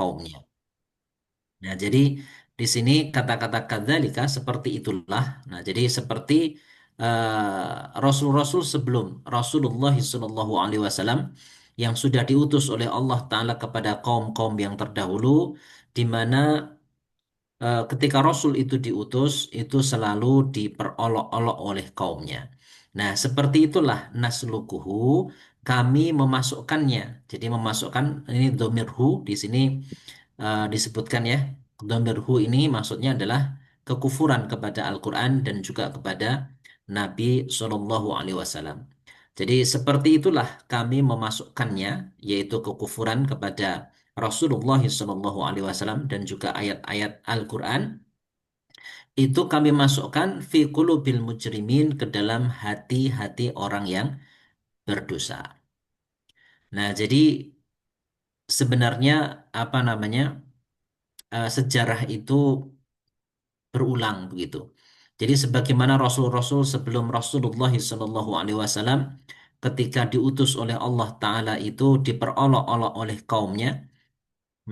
kaumnya. Nah, jadi di sini kata-kata kadzalika seperti itulah. Nah, jadi seperti Rasul-Rasul sebelum Rasulullah SAW Alaihi Wasallam yang sudah diutus oleh Allah Ta'ala kepada kaum-kaum yang terdahulu, di mana ketika Rasul itu diutus, itu selalu diperolok-olok oleh kaumnya. Nah, seperti itulah naslukuhu, kami memasukkannya. Jadi memasukkan ini domirhu di sini disebutkan ya. Dhamir hu ini maksudnya adalah kekufuran kepada Al-Quran dan juga kepada Nabi Shallallahu Alaihi Wasallam. Jadi seperti itulah kami memasukkannya, yaitu kekufuran kepada Rasulullah Shallallahu Alaihi Wasallam dan juga ayat-ayat Al-Quran, itu kami masukkan fi qulubil mujrimin, ke dalam hati-hati orang yang berdosa. Nah, jadi sebenarnya apa namanya, sejarah itu berulang begitu. Jadi sebagaimana Rasul-Rasul sebelum Rasulullah SAW ketika diutus oleh Allah Ta'ala itu diperolok-olok oleh kaumnya,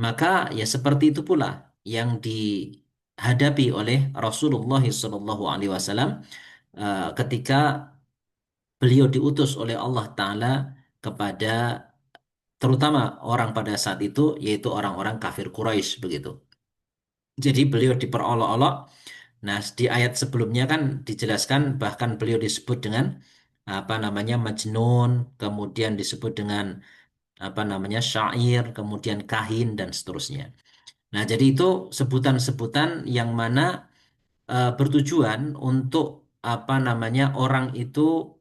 maka ya seperti itu pula yang dihadapi oleh Rasulullah SAW ketika beliau diutus oleh Allah Ta'ala kepada terutama orang pada saat itu, yaitu orang-orang kafir Quraisy begitu. Jadi beliau diperolok-olok. Nah, di ayat sebelumnya kan dijelaskan bahkan beliau disebut dengan apa namanya Majnun, kemudian disebut dengan apa namanya syair, kemudian kahin dan seterusnya. Nah, jadi itu sebutan-sebutan yang mana bertujuan untuk apa namanya orang itu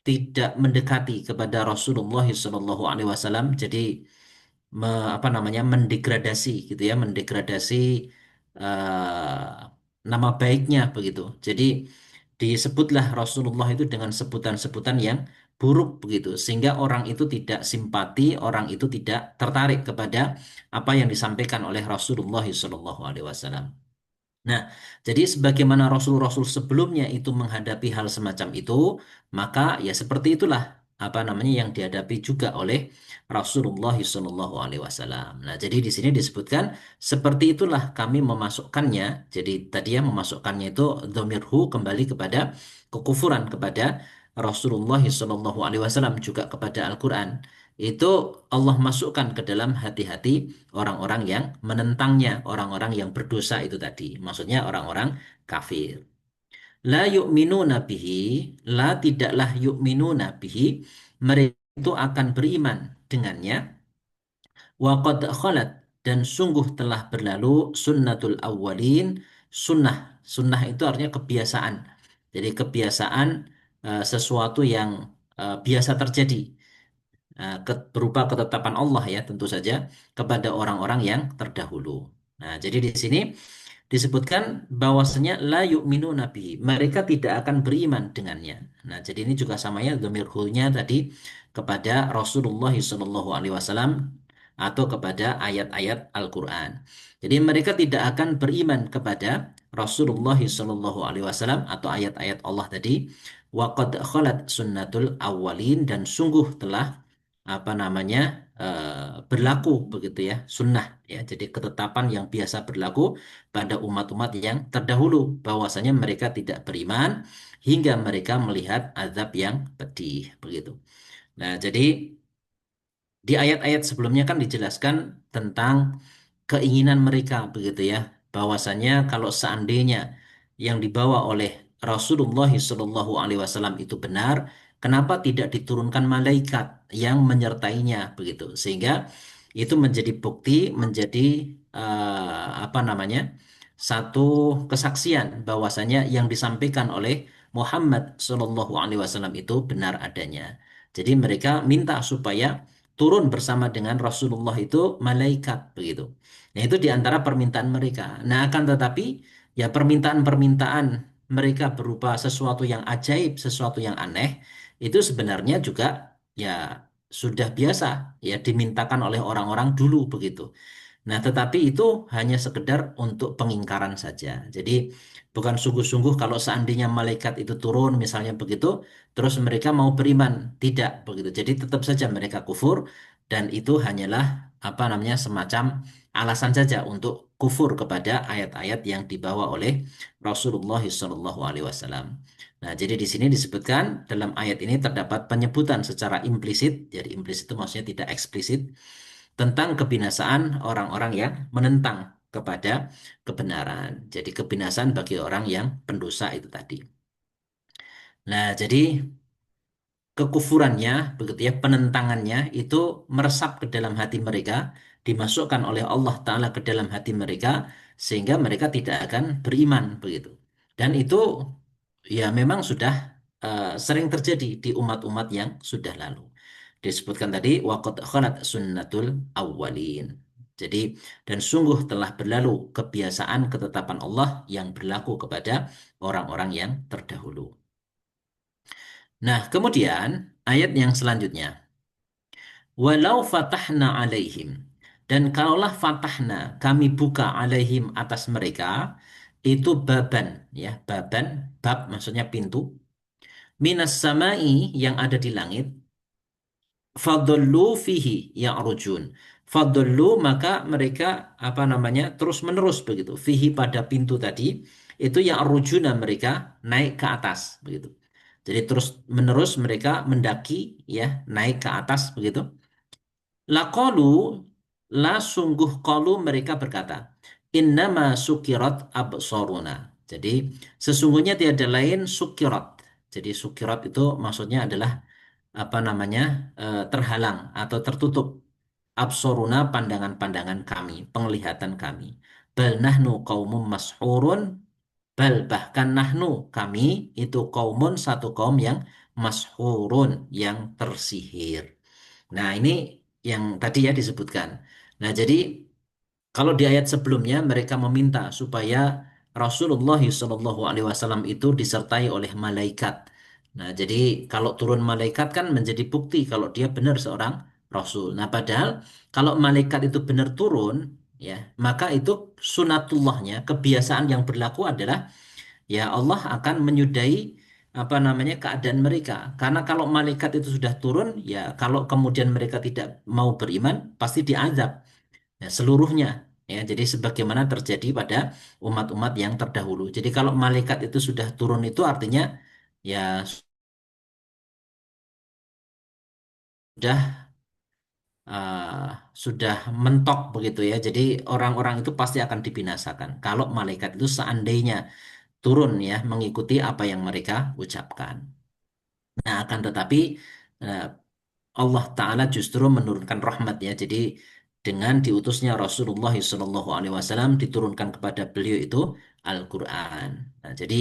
tidak mendekati kepada Rasulullah SAW. Jadi apa namanya mendegradasi gitu ya, mendegradasi nama baiknya begitu. Jadi disebutlah Rasulullah itu dengan sebutan-sebutan yang buruk begitu, sehingga orang itu tidak simpati, orang itu tidak tertarik kepada apa yang disampaikan oleh Rasulullah SAW. Nah, jadi sebagaimana Rasul-Rasul sebelumnya itu menghadapi hal semacam itu, maka ya seperti itulah apa namanya yang dihadapi juga oleh Rasulullah SAW. Nah, jadi di sini disebutkan seperti itulah kami memasukkannya. Jadi tadi ya memasukkannya itu dhamirhu kembali kepada kekufuran kepada Rasulullah SAW juga kepada Al-Quran. Itu Allah masukkan ke dalam hati-hati orang-orang yang menentangnya, orang-orang yang berdosa itu tadi. Maksudnya orang-orang kafir. La yu'minuna bihi, la tidaklah yu'minuna bihi, mereka itu akan beriman dengannya. Wa qad khalat, dan sungguh telah berlalu sunnatul awwalin, sunnah itu artinya kebiasaan. Jadi kebiasaan sesuatu yang biasa terjadi, berupa ketetapan Allah ya tentu saja kepada orang-orang yang terdahulu. Nah, jadi di sini disebutkan bahwasanya la yu'minu nabi, mereka tidak akan beriman dengannya. Nah, jadi ini juga samanya dhamir hu-nya tadi kepada Rasulullah SAW atau kepada ayat-ayat Al-Quran. Jadi mereka tidak akan beriman kepada Rasulullah SAW atau ayat-ayat Allah tadi. Wa qad khalat sunnatul awwalin, dan sungguh telah apa namanya berlaku begitu ya sunnah ya, jadi ketetapan yang biasa berlaku pada umat-umat yang terdahulu bahwasanya mereka tidak beriman hingga mereka melihat azab yang pedih begitu. Nah, jadi di ayat-ayat sebelumnya kan dijelaskan tentang keinginan mereka begitu ya, bahwasanya kalau seandainya yang dibawa oleh Rasulullah SAW itu benar, kenapa tidak diturunkan malaikat yang menyertainya begitu, sehingga itu menjadi bukti, menjadi apa namanya satu kesaksian bahwasanya yang disampaikan oleh Muhammad SAW itu benar adanya. Jadi mereka minta supaya turun bersama dengan Rasulullah itu malaikat begitu. Nah, itu di antara permintaan mereka. Nah, akan tetapi ya permintaan-permintaan mereka berupa sesuatu yang ajaib, sesuatu yang aneh, itu sebenarnya juga ya sudah biasa ya dimintakan oleh orang-orang dulu begitu. Nah, tetapi itu hanya sekedar untuk pengingkaran saja. Jadi bukan sungguh-sungguh kalau seandainya malaikat itu turun misalnya begitu, terus mereka mau beriman, tidak begitu. Jadi tetap saja mereka kufur, dan itu hanyalah apa namanya semacam alasan saja untuk kufur kepada ayat-ayat yang dibawa oleh Rasulullah SAW. Nah, jadi di sini disebutkan dalam ayat ini terdapat penyebutan secara implisit, jadi implisit itu maksudnya tidak eksplisit, tentang kebinasaan orang-orang yang menentang kepada kebenaran. Jadi kebinasaan bagi orang yang pendosa itu tadi. Nah, jadi kekufurannya, begitu ya, penentangannya itu meresap ke dalam hati mereka, dimasukkan oleh Allah Ta'ala ke dalam hati mereka, sehingga mereka tidak akan beriman, begitu. Dan itu ya memang sudah sering terjadi di umat-umat yang sudah lalu. Disebutkan tadi, waqad khalat sunnatul awwalin. Jadi, dan sungguh telah berlalu kebiasaan ketetapan Allah yang berlaku kepada orang-orang yang terdahulu. Nah, kemudian ayat yang selanjutnya. Walau fatahna alaihim. Dan kalaulah fatahna, kami buka alaihim atas mereka, itu baban, ya, baban, bab maksudnya pintu, minas samai yang ada di langit, fadallu fihi ya'rujun. Fadallu maka mereka apa namanya terus menerus begitu. Fihi pada pintu tadi itu ya'rujuna mereka naik ke atas begitu. Jadi terus menerus mereka mendaki ya naik ke atas begitu. Laqalu la sungguh qalu mereka berkata, innama sukirat absaruna. Jadi sesungguhnya tiada lain sukirat. Jadi sukirat itu maksudnya adalah apa namanya terhalang atau tertutup absoruna pandangan-pandangan kami, penglihatan kami. Bal nahnu qaumum mashurun, bal bahkan nahnu kami itu kaumun satu kaum yang mashurun yang tersihir. Nah, ini yang tadi ya disebutkan. Nah, jadi kalau di ayat sebelumnya mereka meminta supaya Rasulullah SAW itu disertai oleh malaikat. Nah, jadi kalau turun malaikat kan menjadi bukti kalau dia benar seorang Rasul. Nah, padahal kalau malaikat itu benar turun, ya, maka itu sunatullahnya, kebiasaan yang berlaku adalah ya Allah akan menyudahi apa namanya keadaan mereka. Karena kalau malaikat itu sudah turun, ya kalau kemudian mereka tidak mau beriman, pasti diazab ya, seluruhnya ya jadi sebagaimana terjadi pada umat-umat yang terdahulu jadi kalau malaikat itu sudah turun itu artinya ya sudah uh, sudah mentok begitu ya jadi orang-orang itu pasti akan dibinasakan kalau malaikat itu seandainya turun ya mengikuti apa yang mereka ucapkan nah akan tetapi eh, Allah Ta'ala justru menurunkan rahmat ya. Jadi dengan diutusnya Rasulullah SAW diturunkan kepada beliau itu Al-Quran. Nah, jadi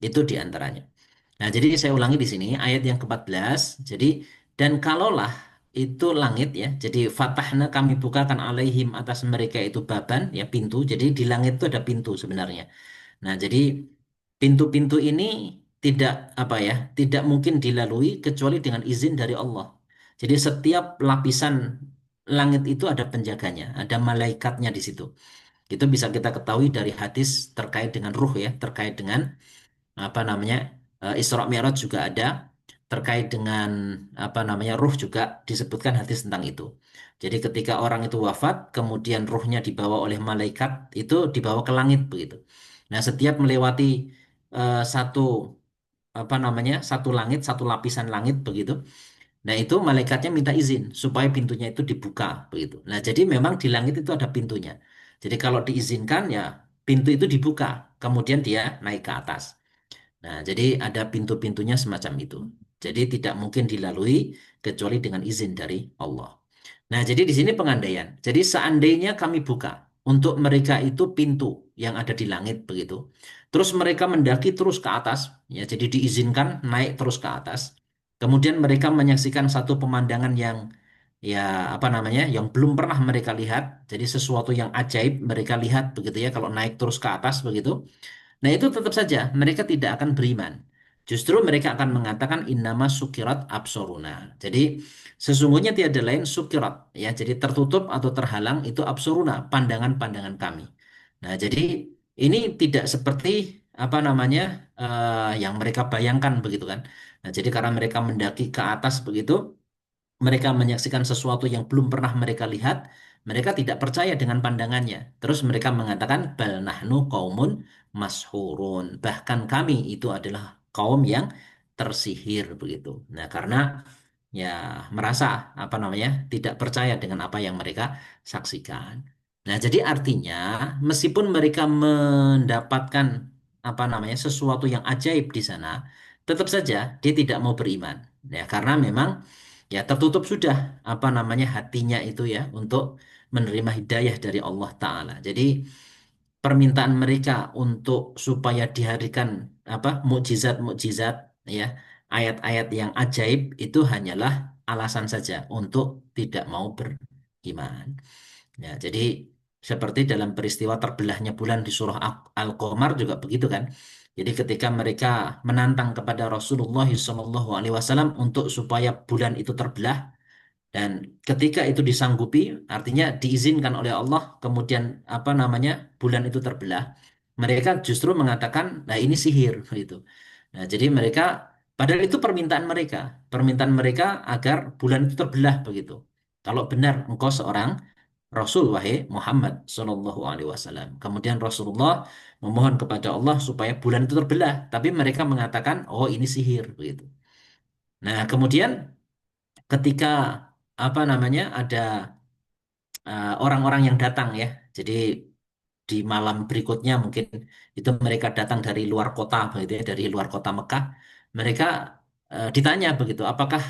itu diantaranya. Nah, jadi saya ulangi di sini ayat yang ke-14. Jadi dan kalaulah itu langit ya. Jadi fatahna kami bukakan alaihim atas mereka itu baban ya pintu. Jadi di langit itu ada pintu sebenarnya. Nah, jadi pintu-pintu ini tidak apa ya, tidak mungkin dilalui kecuali dengan izin dari Allah. Jadi setiap lapisan langit itu ada penjaganya, ada malaikatnya di situ. Itu bisa kita ketahui dari hadis terkait dengan ruh ya, terkait dengan apa namanya Isra Mi'raj juga ada terkait dengan apa namanya ruh juga disebutkan hadis tentang itu. Jadi ketika orang itu wafat, kemudian ruhnya dibawa oleh malaikat itu dibawa ke langit begitu. Nah, setiap melewati satu apa namanya satu langit, satu lapisan langit begitu. Nah, itu malaikatnya minta izin supaya pintunya itu dibuka begitu. Nah, jadi memang di langit itu ada pintunya. Jadi kalau diizinkan ya pintu itu dibuka, kemudian dia naik ke atas. Nah, jadi ada pintu-pintunya semacam itu. Jadi tidak mungkin dilalui kecuali dengan izin dari Allah. Nah, jadi di sini pengandaian. Jadi seandainya kami buka untuk mereka itu pintu yang ada di langit begitu. Terus mereka mendaki terus ke atas, ya. Jadi diizinkan naik terus ke atas. Kemudian mereka menyaksikan satu pemandangan yang ya apa namanya, yang belum pernah mereka lihat. Jadi sesuatu yang ajaib mereka lihat begitu ya kalau naik terus ke atas begitu. Nah, itu tetap saja mereka tidak akan beriman. Justru mereka akan mengatakan innama sukirat absoruna. Jadi sesungguhnya tiada lain sukirat ya. Jadi tertutup atau terhalang itu absoruna, pandangan-pandangan kami. Nah, jadi ini tidak seperti apa namanya yang mereka bayangkan begitu kan. Nah, jadi karena mereka mendaki ke atas begitu, mereka menyaksikan sesuatu yang belum pernah mereka lihat, Mereka tidak percaya dengan pandangannya. Terus mereka mengatakan bal nahnu qaumun mashhurun. Bahkan kami itu adalah kaum yang tersihir begitu. Nah, karena ya merasa apa namanya tidak percaya dengan apa yang mereka saksikan. Nah, jadi artinya meskipun mereka mendapatkan apa namanya sesuatu yang ajaib di sana, tetap saja dia tidak mau beriman. Ya, karena memang ya tertutup sudah apa namanya hatinya itu ya untuk menerima hidayah dari Allah Ta'ala. Jadi permintaan mereka untuk supaya diharikan apa mukjizat-mukjizat ya ayat-ayat yang ajaib itu hanyalah alasan saja untuk tidak mau beriman. Ya, jadi seperti dalam peristiwa terbelahnya bulan di surah Al-Qamar juga begitu kan. Jadi ketika mereka menantang kepada Rasulullah SAW untuk supaya bulan itu terbelah, dan ketika itu disanggupi, artinya diizinkan oleh Allah, kemudian apa namanya bulan itu terbelah, mereka justru mengatakan, nah ini sihir gitu. Nah, jadi mereka, padahal itu permintaan mereka agar bulan itu terbelah begitu. Kalau benar engkau seorang Rasul wahai Muhammad Shallallahu Alaihi Wasallam. Kemudian Rasulullah memohon kepada Allah supaya bulan itu terbelah, tapi mereka mengatakan, oh ini sihir begitu. Nah, kemudian ketika apa namanya ada orang-orang yang datang ya. Jadi di malam berikutnya mungkin itu mereka datang dari luar kota begitu ya, dari luar kota Mekah. Mereka ditanya begitu, apakah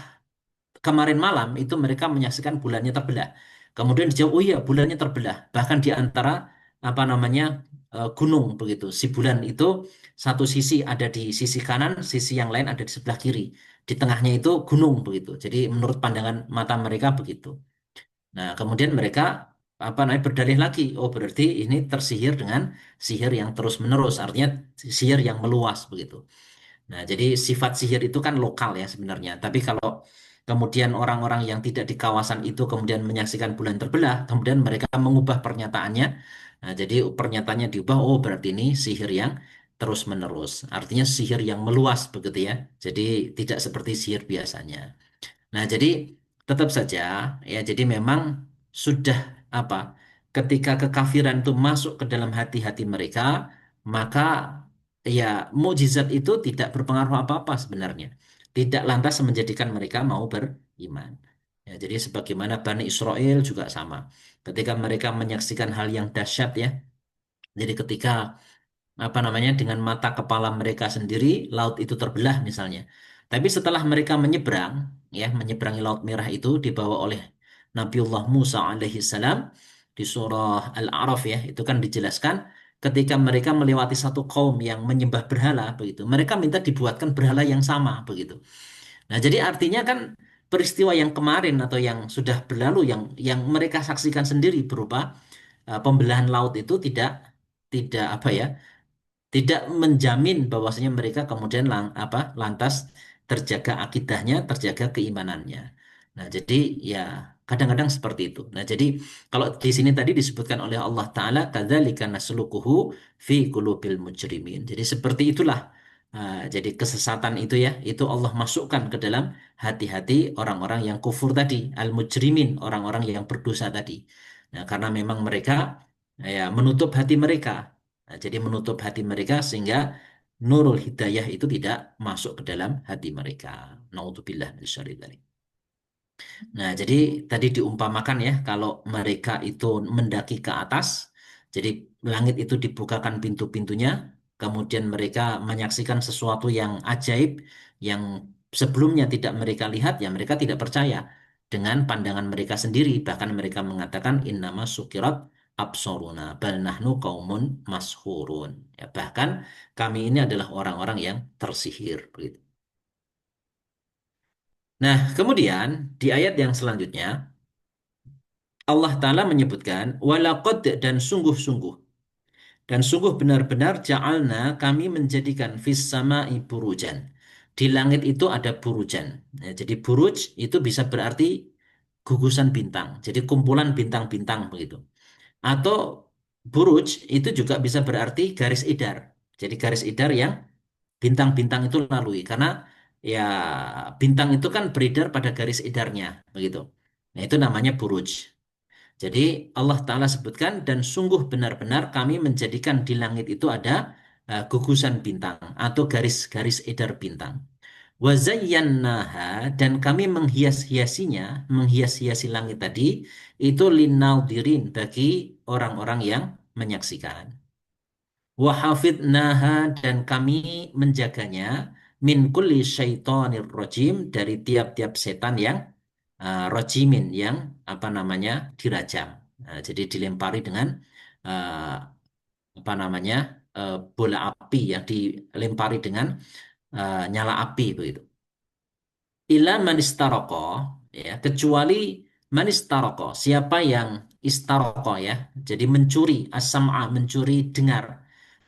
kemarin malam itu mereka menyaksikan bulannya terbelah. Kemudian dijawab, oh iya bulannya terbelah. Bahkan di antara apa namanya gunung begitu. Si bulan itu satu sisi ada di sisi kanan, sisi yang lain ada di sebelah kiri. Di tengahnya itu gunung begitu. Jadi menurut pandangan mata mereka begitu. Nah, kemudian mereka apa namanya berdalih lagi, oh berarti ini tersihir dengan sihir yang terus-menerus, artinya sihir yang meluas begitu. Nah, jadi sifat sihir itu kan lokal ya sebenarnya. Tapi kalau kemudian orang-orang yang tidak di kawasan itu kemudian menyaksikan bulan terbelah, kemudian mereka mengubah pernyataannya. Nah, jadi pernyataannya diubah, oh berarti ini sihir yang terus-menerus. Artinya sihir yang meluas begitu ya. Jadi tidak seperti sihir biasanya. Nah, jadi tetap saja ya, jadi memang sudah apa? Ketika kekafiran itu masuk ke dalam hati-hati mereka, maka ya mukjizat itu tidak berpengaruh apa-apa sebenarnya. Tidak lantas menjadikan mereka mau beriman. Ya, jadi sebagaimana Bani Israel juga sama. Ketika mereka menyaksikan hal yang dahsyat ya, jadi ketika apa namanya dengan mata kepala mereka sendiri laut itu terbelah misalnya. Tapi setelah mereka menyeberang ya menyeberangi Laut Merah itu dibawa oleh Nabiullah Musa alaihi salam di surah Al-A'raf ya itu kan dijelaskan ketika mereka melewati satu kaum yang menyembah berhala begitu. Mereka minta dibuatkan berhala yang sama begitu. Nah, jadi artinya kan peristiwa yang kemarin atau yang sudah berlalu yang mereka saksikan sendiri berupa pembelahan laut itu tidak apa ya tidak menjamin bahwasanya mereka kemudian lantas terjaga akidahnya, terjaga keimanannya. Nah, jadi ya kadang-kadang seperti itu. Nah, jadi kalau di sini tadi disebutkan oleh Allah Ta'ala, kadzalika nasluquhu fi qulubil mujrimin. Jadi seperti itulah. Jadi kesesatan itu ya, itu Allah masukkan ke dalam hati-hati orang-orang yang kufur tadi, al-mujrimin, orang-orang yang berdosa tadi. Nah, karena memang mereka ya menutup hati mereka. Nah, jadi menutup hati mereka sehingga nurul hidayah itu tidak masuk ke dalam hati mereka. Naudzubillah min syarri dzalik. Nah, jadi tadi diumpamakan ya kalau mereka itu mendaki ke atas, jadi langit itu dibukakan pintu-pintunya, kemudian mereka menyaksikan sesuatu yang ajaib yang sebelumnya tidak mereka lihat, ya mereka tidak percaya dengan pandangan mereka sendiri, bahkan mereka mengatakan innama sukirat absoruna bal nahnu qaumun mashurun. Ya, bahkan kami ini adalah orang-orang yang tersihir begitu. Nah, kemudian di ayat yang selanjutnya Allah Ta'ala menyebutkan walaqad dan sungguh-sungguh dan sungguh benar-benar ja'alna kami menjadikan fis sama'i burujan. Di langit itu ada burujan. Ya, jadi buruj itu bisa berarti gugusan bintang. Jadi kumpulan bintang-bintang begitu. Atau buruj itu juga bisa berarti garis idar. Jadi garis idar yang bintang-bintang itu lalui. Karena ya bintang itu kan beredar pada garis idarnya begitu. Nah, itu namanya buruj. Jadi Allah Ta'ala sebutkan dan sungguh benar-benar kami menjadikan di langit itu ada gugusan bintang atau garis-garis edar bintang. Wazayyannaha dan kami menghias-hiasinya, menghias-hiasi langit tadi itu linaudirin bagi orang-orang yang menyaksikan. Wahafidnaha dan kami menjaganya min kulli syaitonir rojim dari tiap-tiap setan yang rojimin yang apa namanya dirajam. Jadi dilempari dengan uh, apa namanya bola api yang dilempari dengan nyala api begitu. Ila manistaroko ya kecuali manistaroko siapa yang istaroko ya jadi mencuri as-sam'a mencuri dengar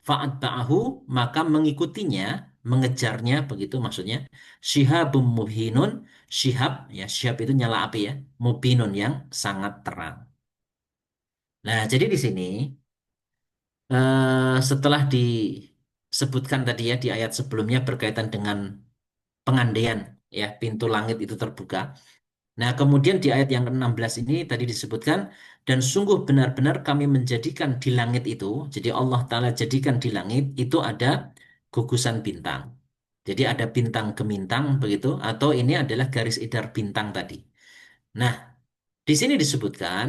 fa'atba'ahu maka mengikutinya mengejarnya begitu maksudnya syihabum muhinun syihab ya syihab itu nyala api ya mubinun yang sangat terang. Nah jadi di sini setelah disebutkan tadi ya di ayat sebelumnya berkaitan dengan pengandaian ya pintu langit itu terbuka. Nah, kemudian di ayat yang ke-16 ini tadi disebutkan, dan sungguh benar-benar kami menjadikan di langit itu, jadi Allah Ta'ala jadikan di langit itu ada gugusan bintang. Jadi ada bintang gemintang begitu, atau ini adalah garis edar bintang tadi. Nah, di sini disebutkan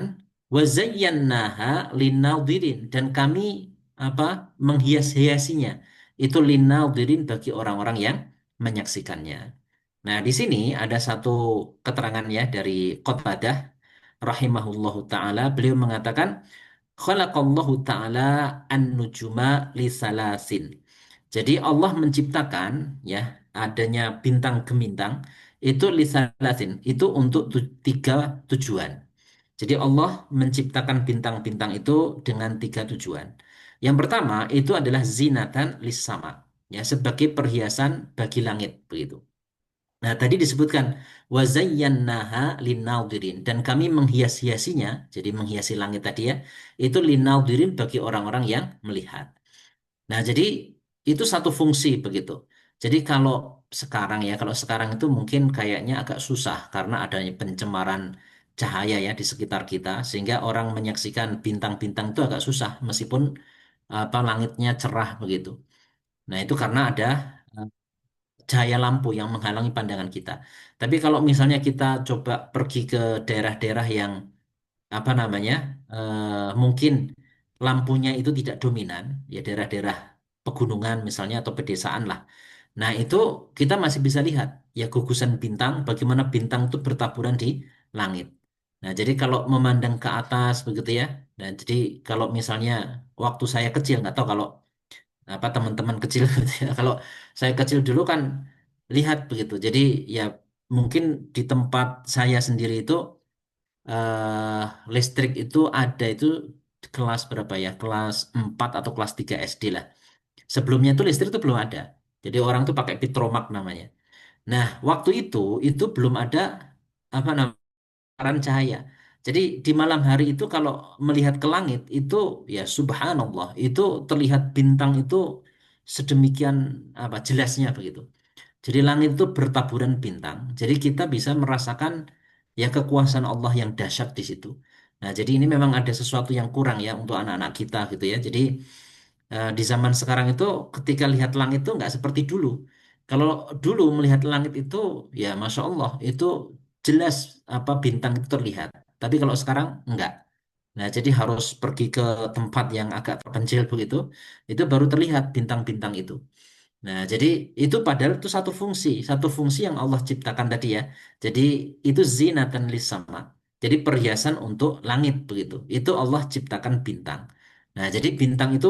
wazayyannaha linnadhirin dan kami apa menghias-hiasinya itu linnadhirin bagi orang-orang yang menyaksikannya. Nah, di sini ada satu keterangan ya dari Qatadah rahimahullahu taala beliau mengatakan khalaqallahu taala an-nujuma li salasin. Jadi Allah menciptakan ya adanya bintang gemintang itu li salasin itu untuk tiga tujuan. Jadi Allah menciptakan bintang-bintang itu dengan tiga tujuan. Yang pertama itu adalah zinatan lis sama ya sebagai perhiasan bagi langit begitu. Nah, tadi disebutkan wazayyannaha linnaudirin dan kami menghias-hiasinya, jadi menghiasi langit tadi ya, itu linnaudirin bagi orang-orang yang melihat. Nah, jadi itu satu fungsi begitu. Jadi kalau sekarang itu mungkin kayaknya agak susah karena adanya pencemaran cahaya ya di sekitar kita sehingga orang menyaksikan bintang-bintang itu agak susah meskipun apa langitnya cerah begitu. Nah, itu karena ada cahaya lampu yang menghalangi pandangan kita. Tapi kalau misalnya kita coba pergi ke daerah-daerah yang apa namanya, mungkin lampunya itu tidak dominan, ya daerah-daerah pegunungan misalnya atau pedesaan lah. Nah itu kita masih bisa lihat ya gugusan bintang, bagaimana bintang itu bertaburan di langit. Nah jadi kalau memandang ke atas begitu ya, dan jadi kalau misalnya waktu saya kecil nggak tahu kalau apa teman-teman kecil gitu ya. Kalau saya kecil dulu kan lihat begitu. Jadi ya mungkin di tempat saya sendiri itu listrik itu ada itu kelas berapa ya? Kelas 4 atau kelas 3 SD lah. Sebelumnya itu listrik itu belum ada. Jadi orang tuh pakai Pitromak namanya. Nah, waktu itu belum ada apa namanya peran cahaya. Jadi di malam hari itu kalau melihat ke langit itu ya subhanallah itu terlihat bintang itu sedemikian apa jelasnya begitu. Jadi langit itu bertaburan bintang. Jadi kita bisa merasakan ya kekuasaan Allah yang dahsyat di situ. Nah, jadi ini memang ada sesuatu yang kurang ya untuk anak-anak kita gitu ya. Jadi di zaman sekarang itu ketika lihat langit itu nggak seperti dulu. Kalau dulu melihat langit itu ya Masya Allah itu jelas apa bintang itu terlihat. Tapi kalau sekarang enggak. Nah, jadi harus pergi ke tempat yang agak terpencil begitu, itu baru terlihat bintang-bintang itu. Nah, jadi itu padahal itu satu fungsi yang Allah ciptakan tadi ya. Jadi itu zinatan lisama. Jadi perhiasan untuk langit begitu. Itu Allah ciptakan bintang. Nah, jadi bintang itu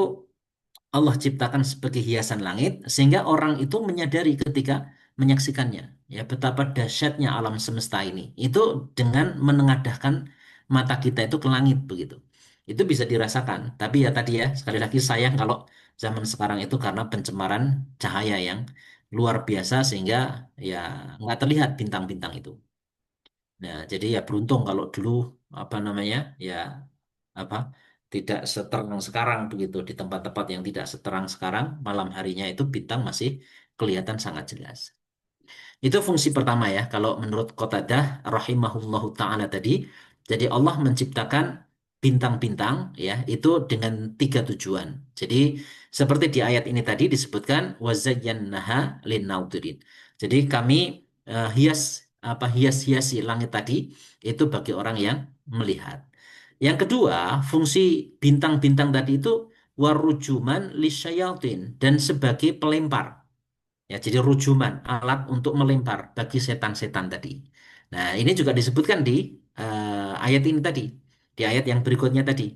Allah ciptakan sebagai hiasan langit sehingga orang itu menyadari ketika menyaksikannya ya betapa dahsyatnya alam semesta ini itu dengan menengadahkan mata kita itu ke langit begitu itu bisa dirasakan tapi ya tadi ya sekali lagi sayang kalau zaman sekarang itu karena pencemaran cahaya yang luar biasa sehingga ya nggak terlihat bintang-bintang itu. Nah, jadi ya beruntung kalau dulu apa namanya ya apa tidak seterang sekarang begitu di tempat-tempat yang tidak seterang sekarang malam harinya itu bintang masih kelihatan sangat jelas. Itu fungsi pertama ya kalau menurut Qatadah rahimahullahu taala tadi. Jadi Allah menciptakan bintang-bintang ya itu dengan tiga tujuan. Jadi seperti di ayat ini tadi disebutkan wazayyannaha linnaudirin. Jadi kami hias hias-hiasi langit tadi itu bagi orang yang melihat. Yang kedua, fungsi bintang-bintang tadi itu warujuman lisyayatin dan sebagai pelempar. Ya, jadi rujuman, alat untuk melempar bagi setan-setan tadi. Nah, ini juga disebutkan di ayat ini tadi, di ayat yang berikutnya tadi.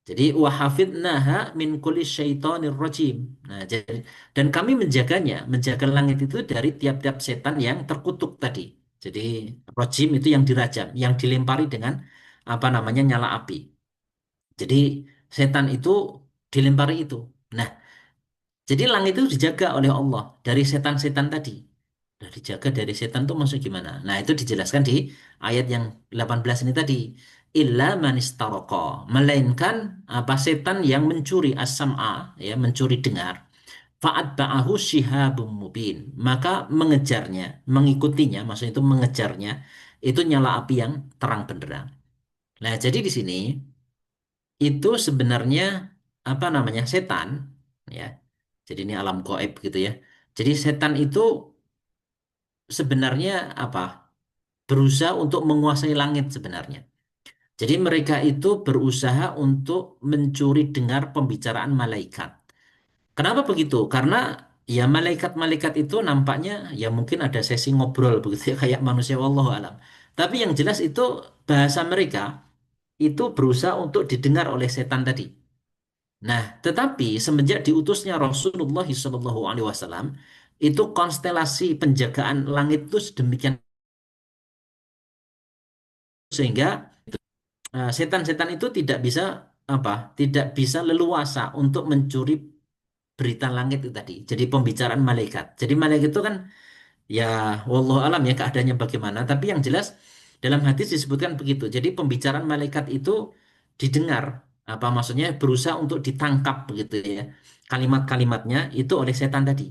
Jadi wahafidnaha min kulli syaitonir rajim. Nah, jadi, dan kami menjaganya, menjaga langit itu dari tiap-tiap setan yang terkutuk tadi. Jadi rajim itu yang dirajam, yang dilempari dengan apa namanya nyala api. Jadi setan itu dilempari itu. Nah, jadi langit itu dijaga oleh Allah dari setan-setan tadi. Nah, dijaga dari setan itu maksud gimana? Nah, itu dijelaskan di ayat yang 18 ini tadi. Illa manistaroko. Melainkan apa setan yang mencuri as-sam'a, ya, mencuri dengar. Fa'atba'ahu shihabum mubin. Maka mengejarnya, mengikutinya, maksudnya itu mengejarnya, itu nyala api yang terang benderang. Nah, jadi di sini itu sebenarnya apa namanya setan, ya. Jadi ini alam gaib gitu ya. Jadi setan itu sebenarnya apa? Berusaha untuk menguasai langit sebenarnya. Jadi mereka itu berusaha untuk mencuri dengar pembicaraan malaikat. Kenapa begitu? Karena ya malaikat-malaikat itu nampaknya ya mungkin ada sesi ngobrol begitu ya kayak manusia wallahu alam. Tapi yang jelas itu bahasa mereka itu berusaha untuk didengar oleh setan tadi. Nah, tetapi semenjak diutusnya Rasulullah SAW, itu konstelasi penjagaan langit itu sedemikian sehingga setan-setan itu tidak bisa apa, tidak bisa leluasa untuk mencuri berita langit itu tadi. Jadi pembicaraan malaikat. Jadi malaikat itu kan ya, wallahu alam ya keadaannya bagaimana. Tapi yang jelas dalam hadis disebutkan begitu. Jadi pembicaraan malaikat itu didengar. Apa maksudnya berusaha untuk ditangkap begitu ya. Kalimat-kalimatnya itu oleh setan tadi.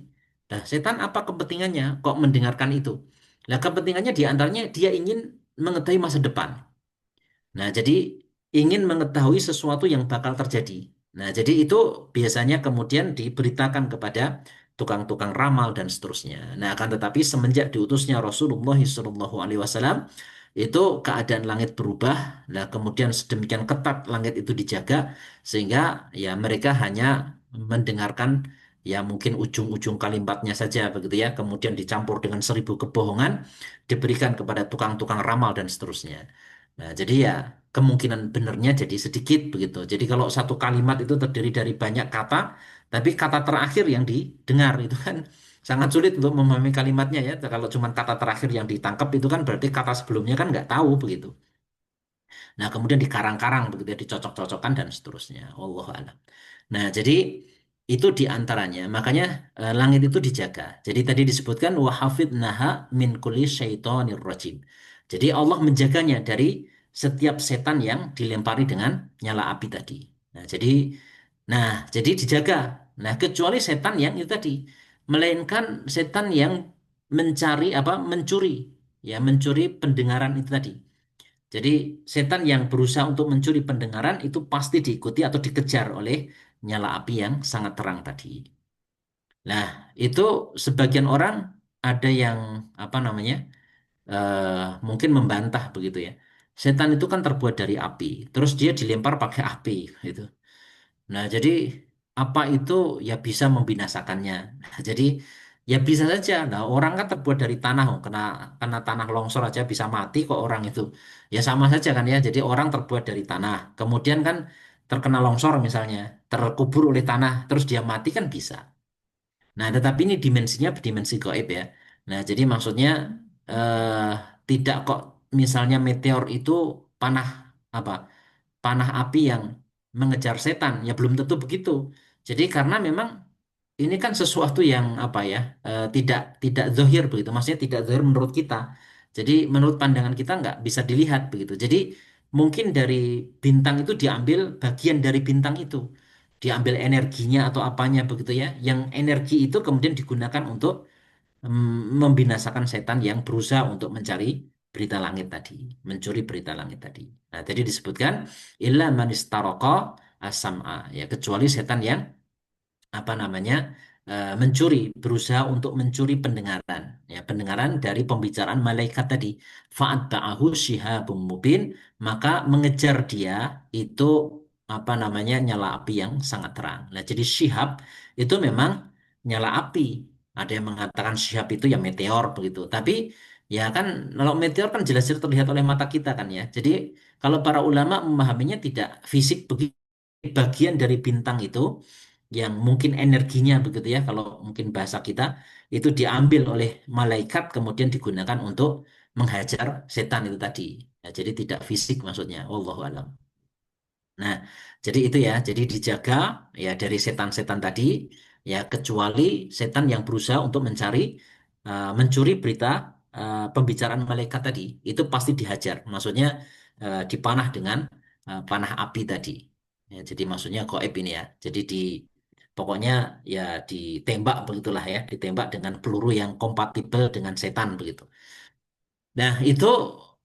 Nah, setan apa kepentingannya kok mendengarkan itu? Nah, kepentingannya diantaranya dia ingin mengetahui masa depan. Nah, jadi ingin mengetahui sesuatu yang bakal terjadi. Nah, jadi itu biasanya kemudian diberitakan kepada tukang-tukang ramal dan seterusnya. Nah, akan tetapi semenjak diutusnya Rasulullah SAW, itu keadaan langit berubah. Nah, kemudian sedemikian ketat langit itu dijaga sehingga ya mereka hanya mendengarkan ya mungkin ujung-ujung kalimatnya saja begitu ya. Kemudian dicampur dengan seribu kebohongan diberikan kepada tukang-tukang ramal dan seterusnya. Nah, jadi ya kemungkinan benernya jadi sedikit begitu. Jadi kalau satu kalimat itu terdiri dari banyak kata, tapi kata terakhir yang didengar itu kan sangat sulit untuk memahami kalimatnya ya. Kalau cuma kata terakhir yang ditangkap itu kan berarti kata sebelumnya kan nggak tahu begitu. Nah, kemudian dikarang-karang begitu ya, dicocok-cocokkan dan seterusnya. Allah alam. Nah, jadi itu di antaranya. Makanya langit itu dijaga. Jadi tadi disebutkan wahafidnaha min kulli syaitonir rajim. Jadi Allah menjaganya dari setiap setan yang dilempari dengan nyala api tadi. Nah, jadi dijaga. Nah, kecuali setan yang itu tadi, melainkan setan yang mencari apa mencuri ya mencuri pendengaran itu tadi. Jadi setan yang berusaha untuk mencuri pendengaran itu pasti diikuti atau dikejar oleh nyala api yang sangat terang tadi. Nah, itu sebagian orang ada yang apa namanya eh, mungkin membantah begitu ya. Setan itu kan terbuat dari api, terus dia dilempar pakai api gitu. Nah, jadi apa itu ya bisa membinasakannya. Nah, jadi ya bisa saja. Nah, orang kan terbuat dari tanah, oh. Kena tanah longsor aja bisa mati kok orang itu. Ya sama saja kan ya. Jadi orang terbuat dari tanah. Kemudian kan terkena longsor misalnya, terkubur oleh tanah, terus dia mati kan bisa. Nah, tetapi ini dimensinya dimensi gaib ya. Nah, jadi maksudnya eh, tidak kok misalnya meteor itu panah apa? Panah api yang mengejar setan. Ya belum tentu begitu. Jadi karena memang ini kan sesuatu yang apa ya tidak zohir begitu. Maksudnya tidak zohir menurut kita. Jadi menurut pandangan kita nggak bisa dilihat begitu. Jadi mungkin dari bintang itu diambil bagian dari bintang itu. Diambil energinya atau apanya begitu ya. Yang energi itu kemudian digunakan untuk membinasakan setan yang berusaha untuk mencari berita langit tadi, mencuri berita langit tadi. Nah, tadi disebutkan illa man istaraka as-sam'a, ya kecuali setan yang apa namanya mencuri, berusaha untuk mencuri pendengaran, ya pendengaran dari pembicaraan malaikat tadi. Fa'atba'ahu syihabun mubin, maka mengejar dia itu apa namanya nyala api yang sangat terang. Nah, jadi syihab itu memang nyala api. Ada yang mengatakan syihab itu ya meteor begitu. Tapi ya kan kalau meteor kan jelas-jelas terlihat oleh mata kita kan ya. Jadi kalau para ulama memahaminya tidak fisik begitu, bagian dari bintang itu yang mungkin energinya begitu ya kalau mungkin bahasa kita itu diambil oleh malaikat kemudian digunakan untuk menghajar setan itu tadi. Ya, jadi tidak fisik maksudnya. Wallahu alam. Nah, jadi itu ya, jadi dijaga ya dari setan-setan tadi ya kecuali setan yang berusaha untuk mencari mencuri berita pembicaraan malaikat tadi itu pasti dihajar. Maksudnya dipanah dengan panah api tadi. Ya, jadi maksudnya goib ini ya. Jadi di pokoknya ya ditembak begitulah ya, ditembak dengan peluru yang kompatibel dengan setan begitu. Nah, itu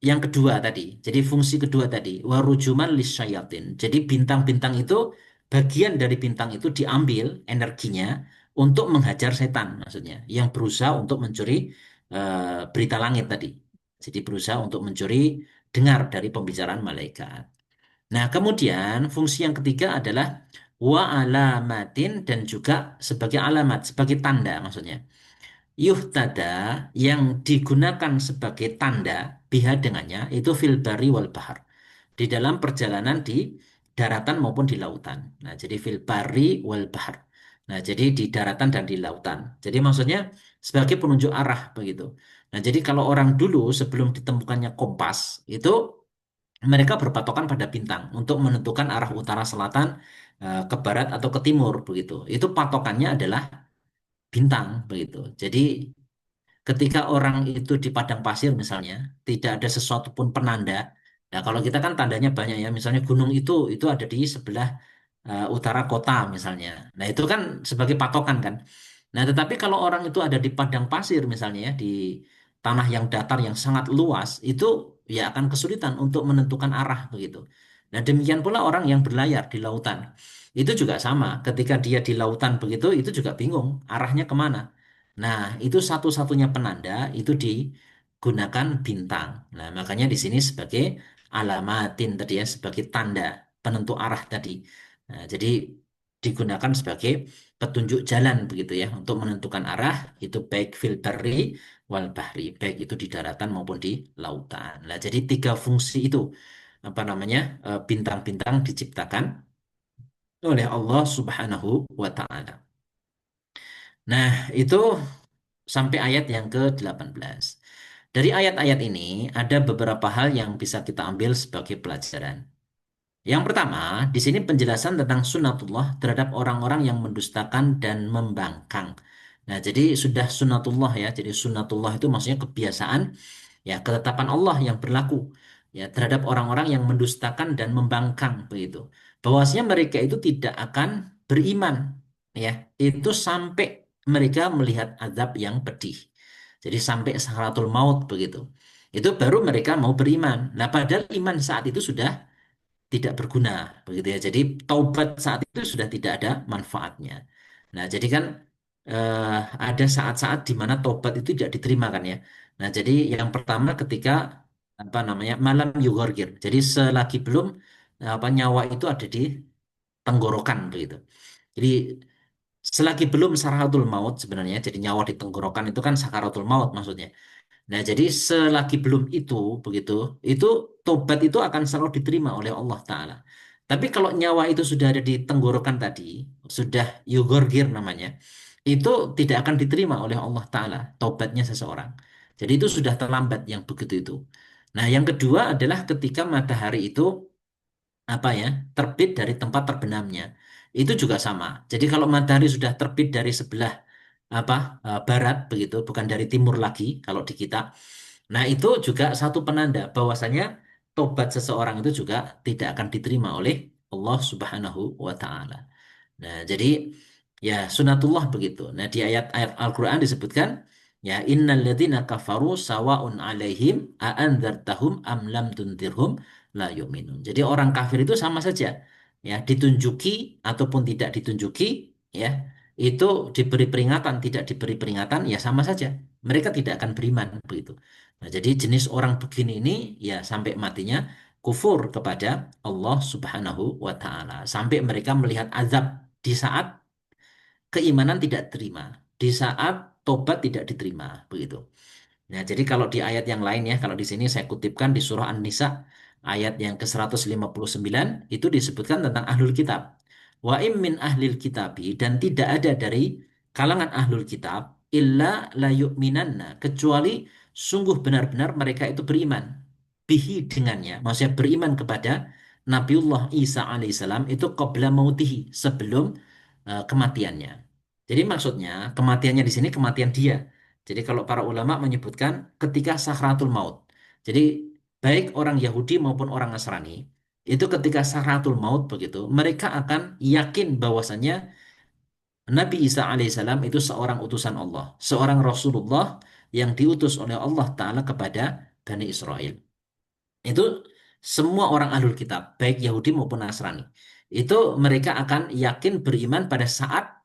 yang kedua tadi. Jadi fungsi kedua tadi, warujuman lisyayatin. Jadi bintang-bintang itu, bagian dari bintang itu diambil energinya untuk menghajar setan maksudnya, yang berusaha untuk mencuri berita langit tadi. Jadi berusaha untuk mencuri dengar dari pembicaraan malaikat. Nah, kemudian fungsi yang ketiga adalah wa alamatin dan juga sebagai alamat, sebagai tanda maksudnya yuhtada yang digunakan sebagai tanda biha dengannya itu fil bari wal bahar di dalam perjalanan di daratan maupun di lautan. Nah, jadi fil bari wal bahar. Nah, jadi di daratan dan di lautan. Jadi maksudnya sebagai penunjuk arah begitu. Nah, jadi kalau orang dulu sebelum ditemukannya kompas itu mereka berpatokan pada bintang untuk menentukan arah utara selatan ke barat atau ke timur begitu. Itu patokannya adalah bintang begitu. Jadi ketika orang itu di padang pasir misalnya, tidak ada sesuatu pun penanda. Nah, kalau kita kan tandanya banyak ya, misalnya gunung itu ada di sebelah utara kota misalnya. Nah, itu kan sebagai patokan kan. Nah, tetapi kalau orang itu ada di padang pasir misalnya ya, di tanah yang datar yang sangat luas, itu ya akan kesulitan untuk menentukan arah begitu. Nah, demikian pula orang yang berlayar di lautan. Itu juga sama, ketika dia di lautan begitu, itu juga bingung arahnya kemana. Nah, itu satu-satunya penanda itu digunakan bintang. Nah, makanya di sini sebagai alamatin tadi ya, sebagai tanda penentu arah tadi. Nah, jadi digunakan sebagai petunjuk jalan begitu ya untuk menentukan arah itu baik fil barri wal bahri, baik itu di daratan maupun di lautan. Nah, jadi tiga fungsi itu apa namanya bintang-bintang diciptakan oleh Allah Subhanahu wa taala. Nah, itu sampai ayat yang ke-18. Dari ayat-ayat ini ada beberapa hal yang bisa kita ambil sebagai pelajaran. Yang pertama, di sini penjelasan tentang sunatullah terhadap orang-orang yang mendustakan dan membangkang. Nah, jadi sudah sunatullah ya. Jadi sunatullah itu maksudnya kebiasaan, ya ketetapan Allah yang berlaku ya terhadap orang-orang yang mendustakan dan membangkang begitu. Bahwasanya mereka itu tidak akan beriman ya. Itu sampai mereka melihat azab yang pedih. Jadi sampai sakratul maut begitu. Itu baru mereka mau beriman. Nah, padahal iman saat itu sudah tidak berguna begitu ya. Jadi taubat saat itu sudah tidak ada manfaatnya. Nah, jadi kan eh, ada saat-saat di mana taubat itu tidak diterima kan ya. Nah, jadi yang pertama ketika apa namanya malam yughorgir. Jadi selagi belum apa nyawa itu ada di tenggorokan begitu. Jadi selagi belum sakaratul maut sebenarnya, jadi nyawa di tenggorokan itu kan sakaratul maut maksudnya. Nah, jadi selagi belum itu begitu, itu tobat itu akan selalu diterima oleh Allah Ta'ala. Tapi kalau nyawa itu sudah ada di tenggorokan tadi, sudah yugorgir namanya, itu tidak akan diterima oleh Allah Ta'ala, tobatnya seseorang. Jadi itu sudah terlambat yang begitu itu. Nah, yang kedua adalah ketika matahari itu apa ya terbit dari tempat terbenamnya itu juga sama. Jadi kalau matahari sudah terbit dari sebelah apa barat begitu, bukan dari timur lagi kalau di kita. Nah, itu juga satu penanda bahwasanya tobat seseorang itu juga tidak akan diterima oleh Allah Subhanahu wa taala. Nah, jadi ya sunatullah begitu. Nah, di ayat-ayat Al-Qur'an disebutkan Ya, innal ladzina kafaru sawa'un 'alaihim a andzartahum am lam tundirhum la yu'minun. Jadi orang kafir itu sama saja. Ya, ditunjuki ataupun tidak ditunjuki, ya, itu diberi peringatan, tidak diberi peringatan, ya sama saja. Mereka tidak akan beriman begitu. Nah, jadi jenis orang begini ini ya sampai matinya kufur kepada Allah Subhanahu wa taala, sampai mereka melihat azab di saat keimanan tidak terima, di saat tobat tidak diterima, begitu. Nah, jadi kalau di ayat yang lain ya, kalau di sini saya kutipkan di surah An-Nisa ayat yang ke-159 itu disebutkan tentang ahlul kitab. Wa im min ahlil kitabi, dan tidak ada dari kalangan ahlul kitab illa la yu'minanna, kecuali sungguh benar-benar mereka itu beriman bihi dengannya, maksudnya beriman kepada Nabiullah Isa alaihissalam itu qabla mautihi, sebelum kematiannya. Jadi maksudnya kematiannya di sini kematian dia. Jadi kalau para ulama menyebutkan ketika sakratul maut. Jadi baik orang Yahudi maupun orang Nasrani itu ketika sakratul maut begitu, mereka akan yakin bahwasannya Nabi Isa alaihissalam itu seorang utusan Allah, seorang Rasulullah yang diutus oleh Allah Ta'ala kepada Bani Israel. Itu semua orang ahlul kitab, baik Yahudi maupun Nasrani. Itu mereka akan yakin beriman pada saat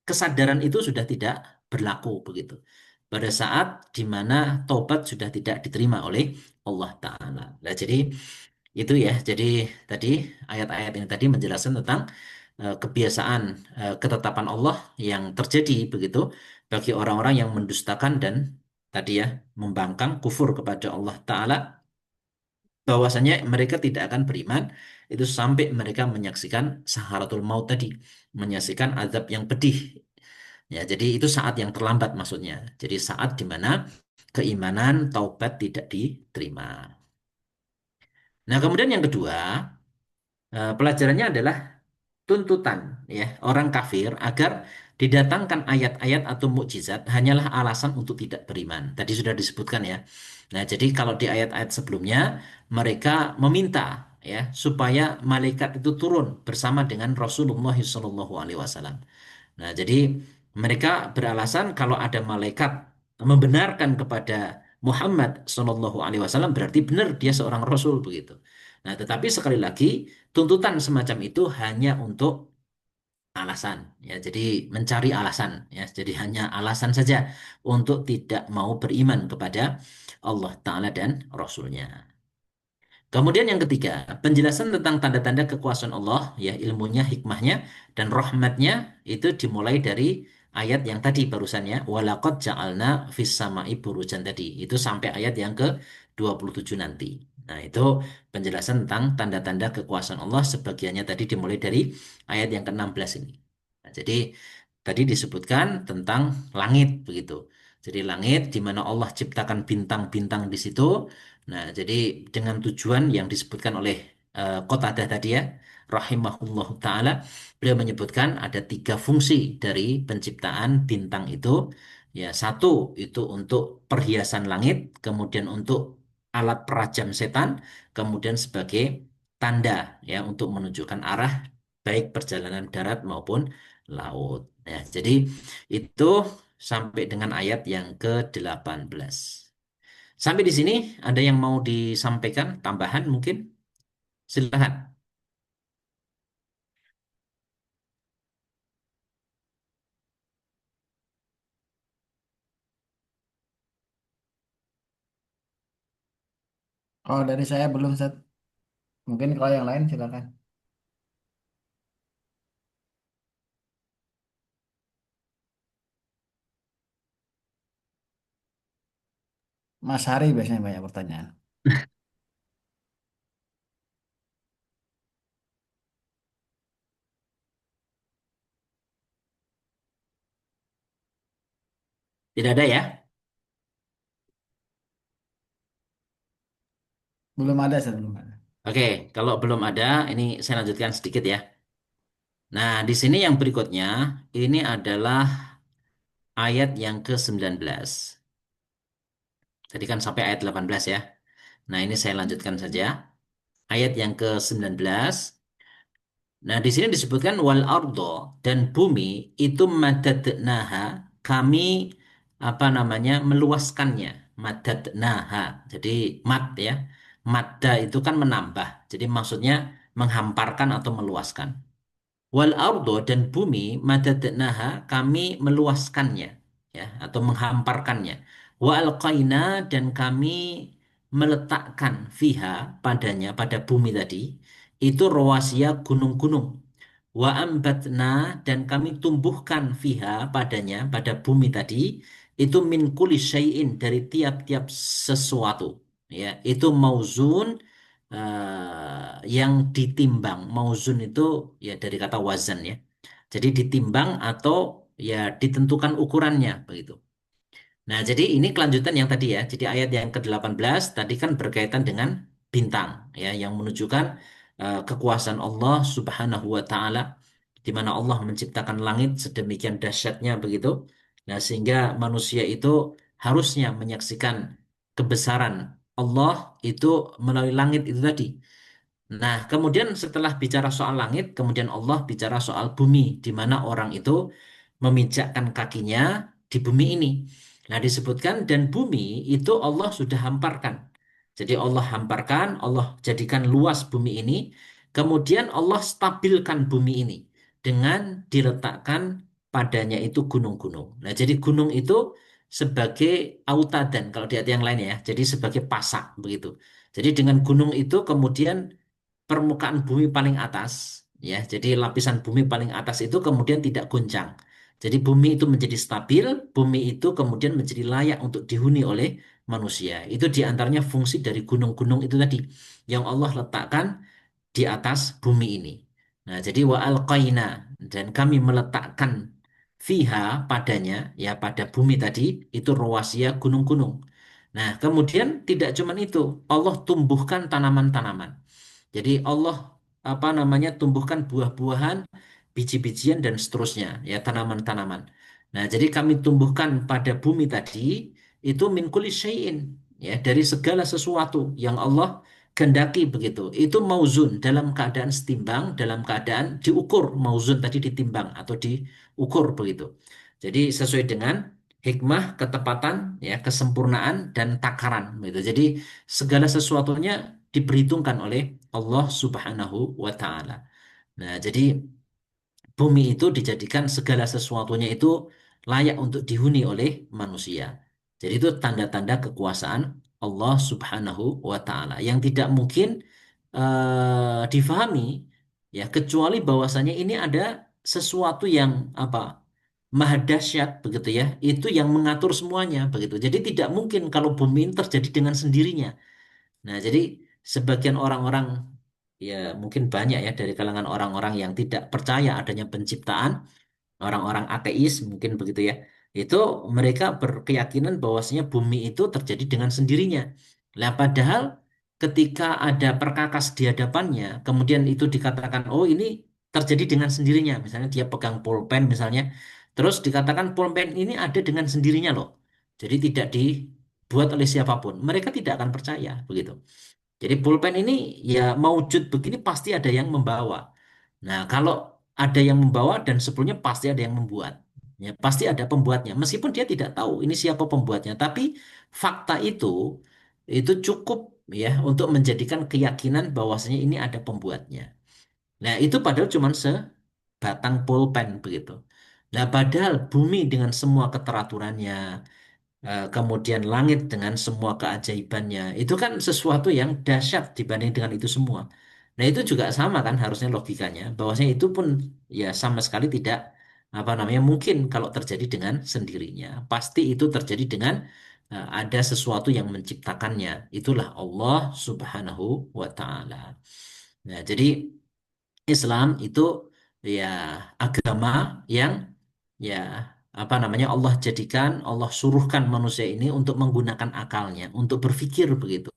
kesadaran itu sudah tidak berlaku begitu. Pada saat di mana tobat sudah tidak diterima oleh Allah Ta'ala. Nah, jadi itu ya. Jadi tadi ayat-ayat ini tadi menjelaskan tentang kebiasaan ketetapan Allah yang terjadi begitu bagi orang-orang yang mendustakan dan tadi ya membangkang kufur kepada Allah Ta'ala, bahwasanya mereka tidak akan beriman itu sampai mereka menyaksikan saharatul maut tadi, menyaksikan azab yang pedih. Ya, jadi itu saat yang terlambat maksudnya. Jadi saat di mana keimanan taubat tidak diterima. Nah, kemudian yang kedua, pelajarannya adalah tuntutan ya orang kafir agar didatangkan ayat-ayat atau mukjizat hanyalah alasan untuk tidak beriman. Tadi sudah disebutkan ya. Nah, jadi kalau di ayat-ayat sebelumnya mereka meminta ya supaya malaikat itu turun bersama dengan Rasulullah SAW. Nah, jadi mereka beralasan kalau ada malaikat membenarkan kepada Muhammad SAW berarti benar dia seorang rasul begitu. Nah, tetapi sekali lagi tuntutan semacam itu hanya untuk alasan ya. Jadi mencari alasan ya. Jadi hanya alasan saja untuk tidak mau beriman kepada Allah Ta'ala dan Rasulnya. Kemudian yang ketiga, penjelasan tentang tanda-tanda kekuasaan Allah, ya ilmunya, hikmahnya, dan rahmatnya itu dimulai dari ayat yang tadi barusannya, walaqad ja'alna fis sama'i burujan tadi. Itu sampai ayat yang ke-27 nanti. Nah, itu penjelasan tentang tanda-tanda kekuasaan Allah sebagiannya tadi dimulai dari ayat yang ke-16 ini. Nah, jadi tadi disebutkan tentang langit begitu. Jadi langit di mana Allah ciptakan bintang-bintang di situ. Nah, jadi dengan tujuan yang disebutkan oleh Qatadah tadi ya, rahimahullah taala, beliau menyebutkan ada tiga fungsi dari penciptaan bintang itu. Ya, satu itu untuk perhiasan langit, kemudian untuk alat perajam setan, kemudian sebagai tanda ya untuk menunjukkan arah baik perjalanan darat maupun laut. Ya, jadi itu sampai dengan ayat yang ke-18. Sampai di sini ada yang mau disampaikan tambahan mungkin? Silakan. Kalau dari saya belum, Ustaz. Mungkin kalau yang lain silakan. Mas Hari biasanya banyak pertanyaan. Tidak ada ya? Belum ada, Ustaz, belum ada. Oke, kalau belum ada, ini saya lanjutkan sedikit ya. Nah, di sini yang berikutnya, ini adalah ayat yang ke-19. Tadi kan sampai ayat 18 ya. Nah, ini saya lanjutkan saja. Ayat yang ke-19. Nah, di sini disebutkan wal ardo, dan bumi itu madadnaha, kami apa namanya meluaskannya, madadnaha. Jadi mad ya. Madda itu kan menambah. Jadi maksudnya menghamparkan atau meluaskan. Wal ardo dan bumi madadnaha kami meluaskannya ya atau menghamparkannya. Wa alqaina dan kami meletakkan fiha padanya pada bumi tadi itu rawasia gunung-gunung. Wa ambatna dan kami tumbuhkan fiha padanya pada bumi tadi itu min kulli syai'in dari tiap-tiap sesuatu ya itu mauzun yang ditimbang. Mauzun itu ya dari kata wazan ya. Jadi ditimbang atau ya ditentukan ukurannya begitu. Nah, jadi ini kelanjutan yang tadi ya. Jadi ayat yang ke-18 tadi kan berkaitan dengan bintang ya yang menunjukkan kekuasaan Allah Subhanahu wa taala di mana Allah menciptakan langit sedemikian dahsyatnya begitu. Nah, sehingga manusia itu harusnya menyaksikan kebesaran Allah itu melalui langit itu tadi. Nah, kemudian setelah bicara soal langit, kemudian Allah bicara soal bumi, di mana orang itu memijakkan kakinya di bumi ini. Nah, disebutkan dan bumi itu Allah sudah hamparkan. Jadi Allah hamparkan, Allah jadikan luas bumi ini, kemudian Allah stabilkan bumi ini dengan diletakkan padanya itu gunung-gunung. Nah, jadi gunung itu sebagai autadan kalau di ayat yang lain ya, jadi sebagai pasak begitu. Jadi dengan gunung itu kemudian permukaan bumi paling atas, ya. Jadi lapisan bumi paling atas itu kemudian tidak goncang. Jadi bumi itu menjadi stabil, bumi itu kemudian menjadi layak untuk dihuni oleh manusia. Itu diantaranya fungsi dari gunung-gunung itu tadi yang Allah letakkan di atas bumi ini. Nah, jadi wa alqaina dan kami meletakkan fiha padanya ya pada bumi tadi itu rawasia gunung-gunung. Nah, kemudian tidak cuma itu, Allah tumbuhkan tanaman-tanaman. Jadi Allah apa namanya tumbuhkan buah-buahan, biji-bijian dan seterusnya ya tanaman-tanaman. Nah, jadi kami tumbuhkan pada bumi tadi itu min kulli syai'in ya dari segala sesuatu yang Allah kehendaki begitu. Itu mauzun dalam keadaan setimbang, dalam keadaan diukur. Mauzun tadi ditimbang atau diukur begitu. Jadi sesuai dengan hikmah, ketepatan, ya, kesempurnaan dan takaran begitu. Jadi segala sesuatunya diperhitungkan oleh Allah Subhanahu wa taala. Nah, jadi bumi itu dijadikan segala sesuatunya itu layak untuk dihuni oleh manusia. Jadi itu tanda-tanda kekuasaan Allah Subhanahu wa taala yang tidak mungkin difahami ya kecuali bahwasanya ini ada sesuatu yang apa maha dahsyat begitu ya, itu yang mengatur semuanya begitu. Jadi tidak mungkin kalau bumi ini terjadi dengan sendirinya. Nah, jadi sebagian orang-orang ya mungkin banyak ya dari kalangan orang-orang yang tidak percaya adanya penciptaan, orang-orang ateis mungkin begitu ya. Itu mereka berkeyakinan bahwasanya bumi itu terjadi dengan sendirinya. Lah padahal ketika ada perkakas di hadapannya, kemudian itu dikatakan oh ini terjadi dengan sendirinya. Misalnya dia pegang pulpen misalnya, terus dikatakan pulpen ini ada dengan sendirinya loh. Jadi tidak dibuat oleh siapapun. Mereka tidak akan percaya begitu. Jadi pulpen ini ya maujud begini pasti ada yang membawa. Nah, kalau ada yang membawa dan sebelumnya pasti ada yang membuat. Ya, pasti ada pembuatnya. Meskipun dia tidak tahu ini siapa pembuatnya, tapi fakta itu cukup ya untuk menjadikan keyakinan bahwasanya ini ada pembuatnya. Nah, itu padahal cuma sebatang pulpen begitu. Nah, padahal bumi dengan semua keteraturannya, kemudian langit dengan semua keajaibannya, itu kan sesuatu yang dahsyat dibanding dengan itu semua. Nah, itu juga sama kan harusnya logikanya, bahwasanya itu pun ya sama sekali tidak apa namanya mungkin kalau terjadi dengan sendirinya. Pasti itu terjadi dengan ada sesuatu yang menciptakannya. Itulah Allah Subhanahu wa taala. Nah, jadi Islam itu ya agama yang ya apa namanya Allah jadikan Allah suruhkan manusia ini untuk menggunakan akalnya untuk berpikir begitu.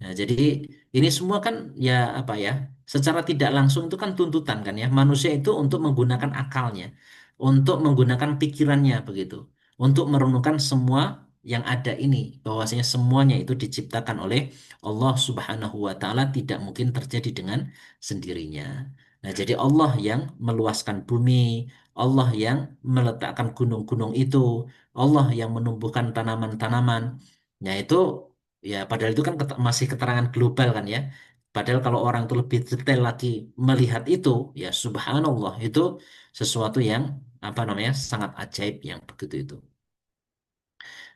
Nah, jadi ini semua kan ya apa ya secara tidak langsung itu kan tuntutan kan ya manusia itu untuk menggunakan akalnya, untuk menggunakan pikirannya begitu, untuk merenungkan semua yang ada ini bahwasanya semuanya itu diciptakan oleh Allah Subhanahu wa taala tidak mungkin terjadi dengan sendirinya. Nah, jadi Allah yang meluaskan bumi, Allah yang meletakkan gunung-gunung itu, Allah yang menumbuhkan tanaman-tanaman. Nah, itu ya padahal itu kan masih keterangan global kan ya. Padahal kalau orang itu lebih detail lagi melihat itu, ya subhanallah, itu sesuatu yang apa namanya sangat ajaib yang begitu itu.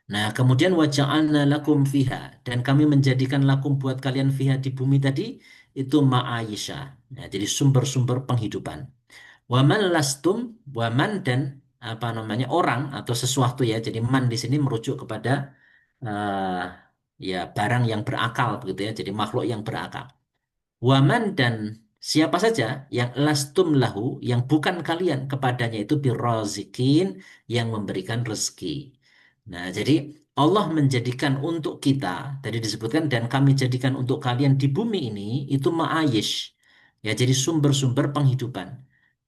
Nah, kemudian waja'alna lakum fiha dan kami menjadikan lakum buat kalian fiha di bumi tadi itu ma'ayisha. Nah, jadi sumber-sumber penghidupan. Waman lastum, waman dan apa namanya orang atau sesuatu ya. Jadi man di sini merujuk kepada eh, ya barang yang berakal begitu ya. Jadi makhluk yang berakal. Waman dan siapa saja yang lastum lahu yang bukan kalian kepadanya itu birrozikin yang memberikan rezeki. Nah, jadi Allah menjadikan untuk kita, tadi disebutkan dan kami jadikan untuk kalian di bumi ini itu ma'ayish. Ya, jadi sumber-sumber penghidupan.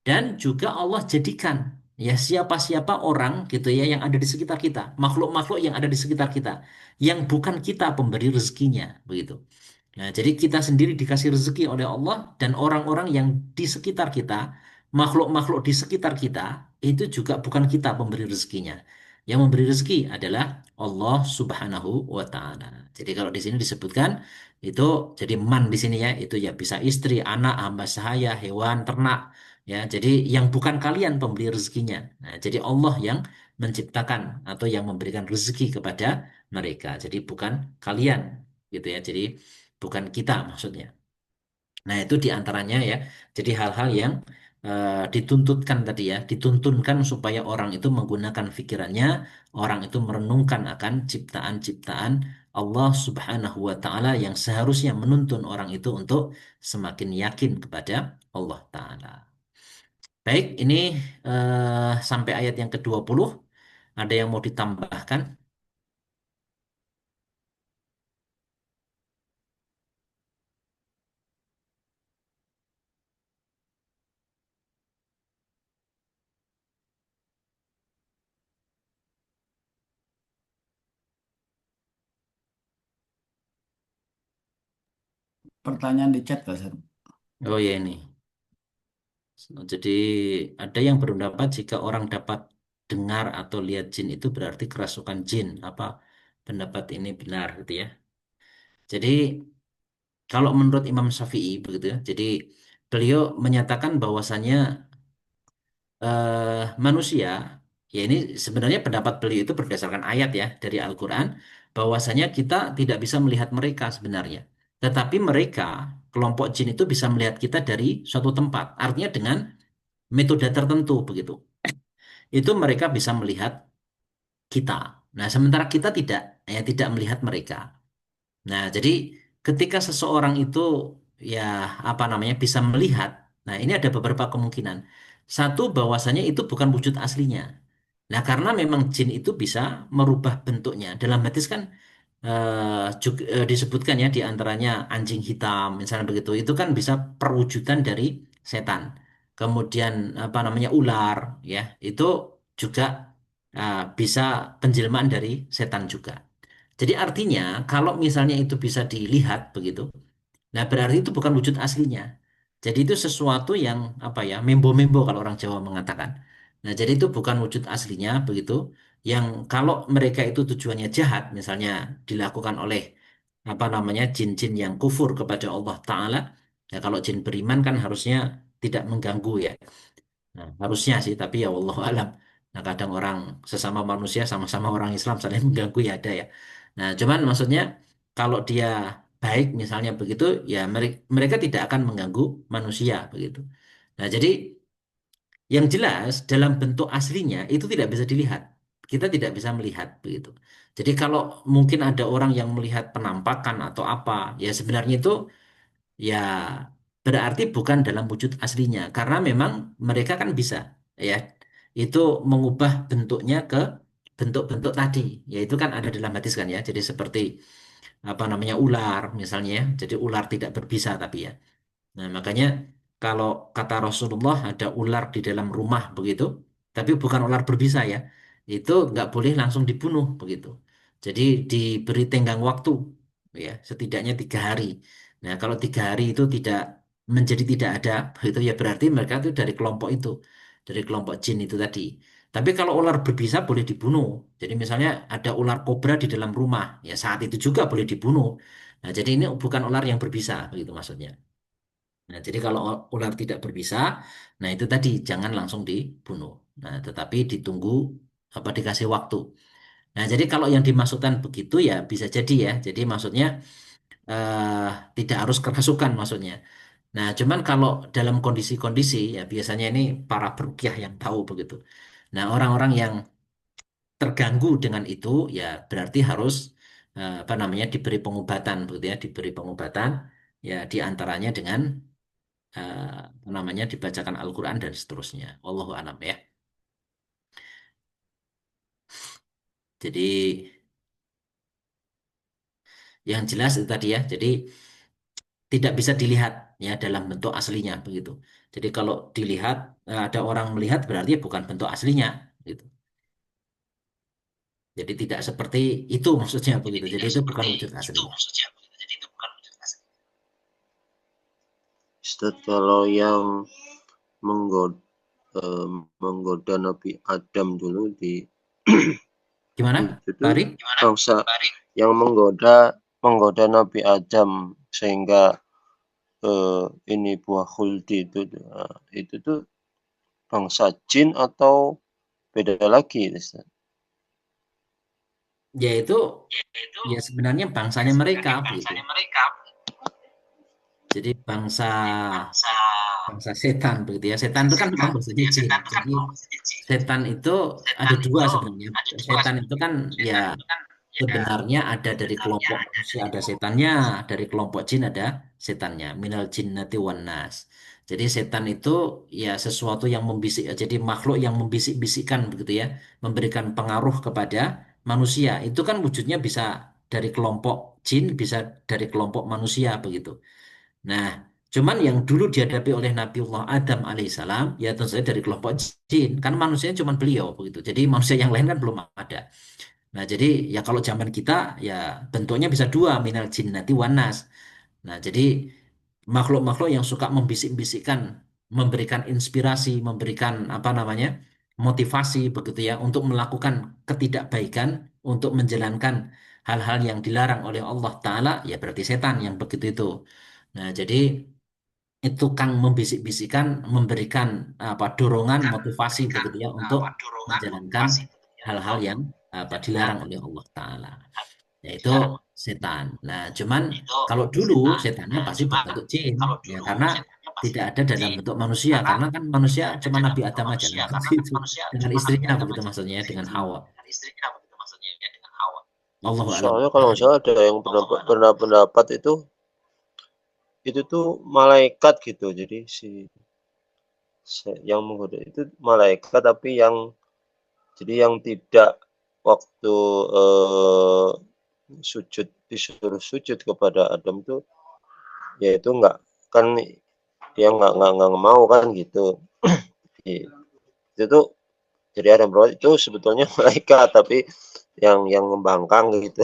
Dan juga Allah jadikan ya siapa-siapa orang gitu ya yang ada di sekitar kita, makhluk-makhluk yang ada di sekitar kita, yang bukan kita pemberi rezekinya, begitu. Nah, jadi kita sendiri dikasih rezeki oleh Allah dan orang-orang yang di sekitar kita, makhluk-makhluk di sekitar kita, itu juga bukan kita pemberi rezekinya. Yang memberi rezeki adalah Allah Subhanahu wa taala. Jadi kalau di sini disebutkan itu jadi man di sini ya, itu ya bisa istri, anak, hamba sahaya, hewan, ternak ya. Jadi yang bukan kalian pemberi rezekinya. Nah, jadi Allah yang menciptakan atau yang memberikan rezeki kepada mereka. Jadi bukan kalian gitu ya. Jadi bukan kita maksudnya. Nah, itu diantaranya ya. Jadi hal-hal yang dituntutkan tadi ya, dituntunkan supaya orang itu menggunakan pikirannya, orang itu merenungkan akan ciptaan-ciptaan Allah Subhanahu wa taala yang seharusnya menuntun orang itu untuk semakin yakin kepada Allah taala. Baik, ini sampai ayat yang ke-20 ada yang mau ditambahkan? Pertanyaan di chat, Kak Ustaz. Oh ya ini. Jadi ada yang berpendapat jika orang dapat dengar atau lihat jin itu berarti kerasukan jin. Apa pendapat ini benar gitu ya? Jadi kalau menurut Imam Syafi'i begitu ya. Jadi beliau menyatakan bahwasanya manusia ya ini sebenarnya pendapat beliau itu berdasarkan ayat ya dari Al-Quran bahwasanya kita tidak bisa melihat mereka sebenarnya. Tetapi mereka kelompok jin itu bisa melihat kita dari suatu tempat. Artinya dengan metode tertentu begitu. Itu mereka bisa melihat kita. Nah, sementara kita tidak, ya tidak melihat mereka. Nah, jadi ketika seseorang itu ya apa namanya bisa melihat, nah ini ada beberapa kemungkinan. Satu, bahwasanya itu bukan wujud aslinya. Nah, karena memang jin itu bisa merubah bentuknya. Dalam hadis kan juga disebutkan ya di antaranya anjing hitam misalnya begitu. Itu kan bisa perwujudan dari setan. Kemudian apa namanya ular ya, itu juga bisa penjelmaan dari setan juga. Jadi artinya kalau misalnya itu bisa dilihat begitu, nah berarti itu bukan wujud aslinya. Jadi itu sesuatu yang apa ya, membo-membo kalau orang Jawa mengatakan. Nah, jadi itu bukan wujud aslinya begitu. Yang kalau mereka itu tujuannya jahat, misalnya dilakukan oleh apa namanya jin-jin yang kufur kepada Allah Ta'ala. Ya kalau jin beriman kan harusnya tidak mengganggu ya. Nah, harusnya sih, tapi ya wallahu alam. Nah, kadang orang sesama manusia sama-sama orang Islam saling mengganggu ya ada ya. Nah, cuman maksudnya kalau dia baik misalnya begitu, ya mereka tidak akan mengganggu manusia begitu. Nah, jadi yang jelas dalam bentuk aslinya itu tidak bisa dilihat. Kita tidak bisa melihat begitu. Jadi kalau mungkin ada orang yang melihat penampakan atau apa, ya sebenarnya itu ya berarti bukan dalam wujud aslinya karena memang mereka kan bisa ya itu mengubah bentuknya ke bentuk-bentuk tadi yaitu kan ada dalam hadis kan ya jadi seperti apa namanya ular misalnya ya. Jadi ular tidak berbisa tapi ya. Nah, makanya kalau kata Rasulullah ada ular di dalam rumah begitu, tapi bukan ular berbisa ya, itu nggak boleh langsung dibunuh begitu. Jadi diberi tenggang waktu, ya setidaknya 3 hari. Nah, kalau 3 hari itu tidak menjadi tidak ada, begitu ya berarti mereka itu dari kelompok itu, dari kelompok jin itu tadi. Tapi kalau ular berbisa boleh dibunuh. Jadi misalnya ada ular kobra di dalam rumah, ya saat itu juga boleh dibunuh. Nah, jadi ini bukan ular yang berbisa, begitu maksudnya. Nah, jadi kalau ular tidak berbisa, nah itu tadi jangan langsung dibunuh. Nah, tetapi ditunggu apa dikasih waktu. Nah, jadi kalau yang dimaksudkan begitu ya bisa jadi ya. Jadi maksudnya eh, tidak harus kerasukan maksudnya. Nah, cuman kalau dalam kondisi-kondisi ya biasanya ini para peruqyah yang tahu begitu. Nah, orang-orang yang terganggu dengan itu ya berarti harus apa namanya diberi pengobatan begitu ya, diberi pengobatan ya diantaranya dengan apa namanya dibacakan Al-Qur'an dan seterusnya. Wallahu a'lam ya. Jadi yang jelas itu tadi ya. Jadi tidak bisa dilihat ya dalam bentuk aslinya begitu. Jadi kalau dilihat ada orang melihat berarti bukan bentuk aslinya gitu. Jadi tidak seperti itu maksudnya Jadi begitu. Jadi tidak itu bukan seperti wujud itu aslinya. maksudnya. Jadi itu bukan wujud asli. Ustaz, kalau yang menggoda, menggoda Nabi Adam dulu di Gimana, itu tuh Fahri? bangsa yang menggoda menggoda Nabi Adam sehingga ini buah khuldi itu tuh bangsa jin atau beda lagi, Ustaz? Yaitu Yaitu ya sebenarnya ya bangsanya mereka sebenarnya begitu. bangsanya mereka. Jadi bangsa Jadi bangsa bangsa setan begitu ya. Setan itu kan memang setan bahasanya ya jin. setan itu kan Jadi memang bahasa jin. setan itu ada Setan dua itu sebenarnya. ada dua Setan itu sebenarnya. kan ya Setan itu kan ya sebenarnya ada dari sebenarnya kelompok ada manusia dari ada kelompok setannya, manusia. dari kelompok jin ada setannya. Minal jinnati wan nas. Jadi setan itu ya sesuatu yang membisik, jadi makhluk yang membisik-bisikkan begitu ya, memberikan pengaruh kepada manusia. Itu kan wujudnya bisa dari kelompok jin, bisa dari kelompok manusia begitu. Nah, cuman yang dulu dihadapi oleh Nabiullah Adam alaihissalam, ya tentu saja dari kelompok jin. Kan manusianya cuma beliau begitu. Jadi manusia yang lain kan belum ada. Nah, jadi ya kalau zaman kita ya bentuknya bisa dua, minal jinnati wan nas. Nah, jadi makhluk-makhluk yang suka membisik-bisikkan, memberikan inspirasi, memberikan apa namanya, motivasi begitu ya untuk melakukan ketidakbaikan, untuk menjalankan hal-hal yang dilarang oleh Allah Ta'ala, ya berarti setan yang begitu itu. Nah, jadi itu Kang membisik-bisikkan, memberikan apa dorongan, Kan motivasi memberikan begitu ya untuk dorongan menjalankan motivasi ya hal-hal untuk yang apa menjalankan dilarang oleh Allah Ta'ala, yaitu dilarang setan. Nah, cuman itu kalau dulu setan. setannya Nah, pasti cuma berbentuk jin, kalau ya dulu karena setannya pasti tidak ada bentuk dalam jin bentuk manusia, karena karena kan manusia tidak ada cuma dalam Nabi bentuk Adam aja manusia nah, karena waktu kan itu manusia dengan cuma Nabi istrinya Adam begitu aja maksudnya waktu dengan itu Hawa. dengan istrinya begitu maksudnya dengan Hawa. Allahu alam. Soalnya kalau nggak salah ada yang pernah pendapat itu tuh malaikat gitu. Jadi yang menggoda itu malaikat tapi yang tidak waktu sujud disuruh sujud kepada Adam tuh ya itu nggak kan dia nggak mau kan gitu. Itu tuh jadi ada berawat itu sebetulnya mereka tapi yang membangkang gitu.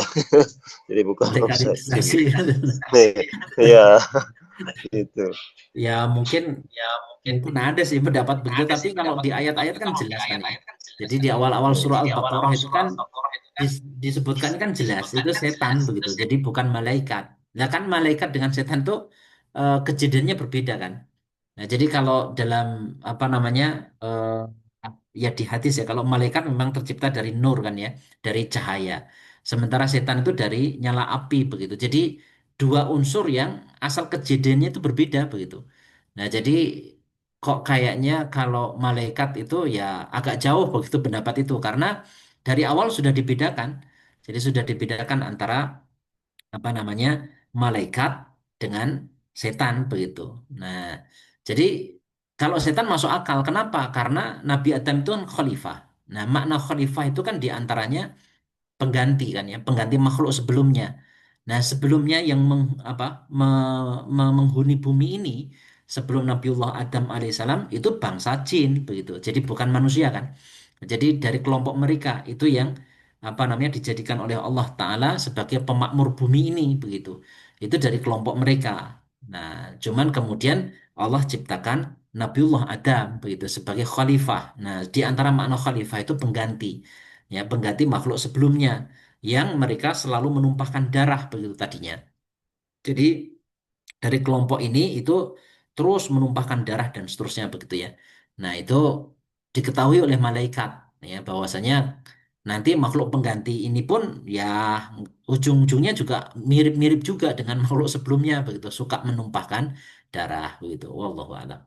Jadi bukan bangsa jin. Mengkaderisasi. Iya gitu. Ya mungkin Ya mungkin mungkin ada sih pendapat begitu, ada tapi sih kalau pendapat di begitu ayat-ayat tapi kan kalau di jelas kan ya. ayat-ayat kan jelas Jadi kan di ya. awal-awal surah Jadi di Al-Baqarah awal-awal itu surah kan Al-Baqarah itu kan disebutkan kan jelas disebutkan itu kan setan jelas itu begitu. Jadi bukan malaikat. Nah kan malaikat dengan setan tuh kejadiannya berbeda kan. Nah jadi kalau dalam apa namanya ya di hadis ya kalau malaikat memang tercipta dari nur kan ya, dari cahaya. Sementara setan itu dari nyala api begitu. Jadi dua unsur yang asal kejadiannya itu berbeda begitu. Nah jadi kok kayaknya kalau malaikat itu ya agak jauh begitu pendapat itu karena dari awal sudah dibedakan. Jadi sudah dibedakan antara apa namanya malaikat dengan setan begitu. Nah, jadi kalau setan masuk akal, kenapa? Karena Nabi Adam itu kan khalifah. Nah, makna khalifah itu kan diantaranya pengganti kan ya, pengganti makhluk sebelumnya. Nah, sebelumnya yang menghuni bumi ini sebelum Nabiullah Adam alaihissalam itu bangsa jin begitu. Jadi bukan manusia kan. Jadi dari kelompok mereka itu yang apa namanya dijadikan oleh Allah Ta'ala sebagai pemakmur bumi ini begitu. Itu dari kelompok mereka. Nah, cuman kemudian Allah ciptakan Nabiullah Adam begitu sebagai khalifah. Nah, di antara makna khalifah itu pengganti, ya pengganti makhluk sebelumnya yang mereka selalu menumpahkan darah begitu tadinya. Jadi dari kelompok ini itu terus menumpahkan darah dan seterusnya begitu ya. Nah, itu diketahui oleh malaikat ya bahwasanya nanti makhluk pengganti ini pun ya ujung-ujungnya juga mirip-mirip juga dengan makhluk sebelumnya begitu, suka menumpahkan darah begitu. Wallahu a'lam.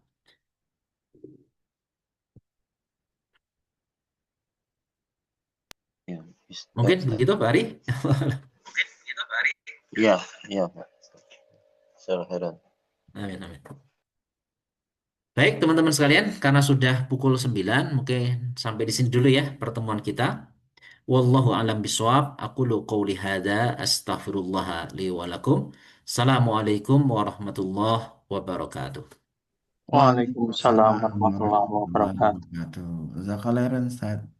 Ya, Ustaz. Mungkin begitu Pak Ari. Iya, iya, Pak. Khairan. Amin amin. Baik, teman-teman sekalian, karena sudah pukul 9, mungkin sampai di sini dulu ya pertemuan kita. Wallahu alam biswab. Aku lu qauli hadza astaghfirullah li wa lakum. Assalamualaikum warahmatullahi wabarakatuh. Waalaikumsalam Waalaikumsalam warahmatullahi warahmatullahi wabarakatuh. wabarakatuh. Jazakallah khairan, Ustaz.